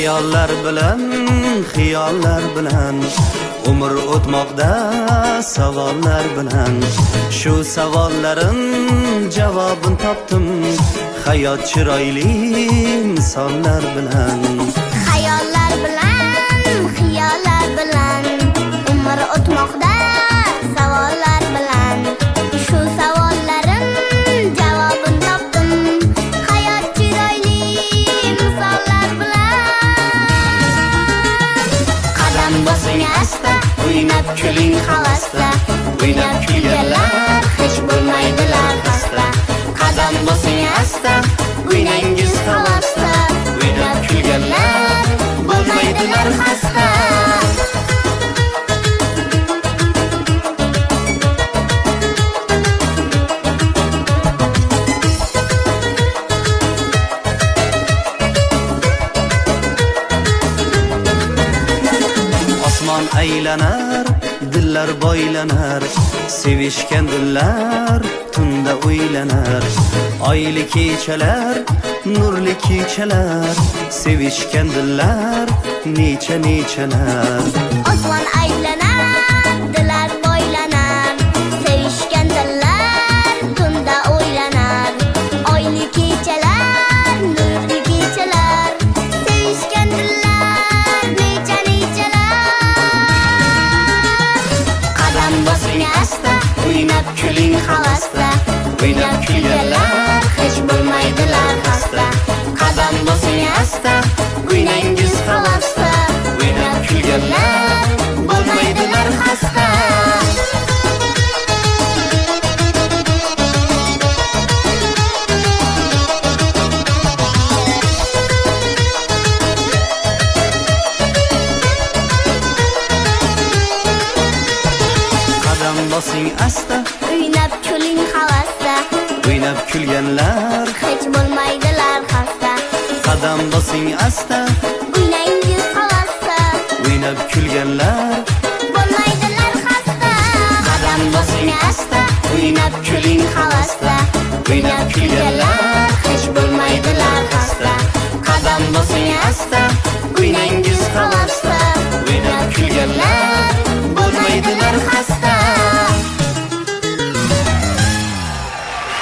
xiyollar bilan umr o'tmoqda savollar bilan. Shu savollarim javobini topdim hayot chiroyli misollar bilan. Xayollar bilan, xiyollar bilan umr o'tmoqda savollar bilan. Shu savollarim javobini topdim hayot chiroyli misollar bilan. Qadam bosing asta, o'ynab kuling havasda. O'ynab kulganlar hech bo'lmaydilar xasta. Qadam bosing asta, o'ynangiz havasda. O'ynab kulganlar bo'lmaydilar xasta. Osmon aylanar, dillar boylanar, sevishgan dillar tunda o'ylanar. Oyli kechalar, nurli kechalar, sevishgan dillar necha-nechalar. Osmon aylanar, dillar boylanar, sevishgan dillar tunda o'ylanar. Oyli kechalar, nurli kechalar, sevishgan dillar necha-nechalar. Qadam bosing asta, o'ynab kuling havasda. O'ynab kulganlar hech bo'lmaydilar xasta. Qadam bosing asta, o'ynangiz havasda. O'ynab kulganlar bo'lmaydilar xasta. Qadam bosing asta, O'ynab kuling havasda. o'ynab kulganlar. Hech bo'lmaydilar xasta. Qadam bosing asta, O'ynangiz havasda. o'ynab kulganlar. Bo'lmaydilar xasta. Qadam bosing asta, O'ynab kuling havasda. O'ynab kulganlar hech bo'lmaydilar xasta. Qadam bosing asta, O'ynangiz havasda. o'ynab kulganlar. Bo'lmaydilar xasta.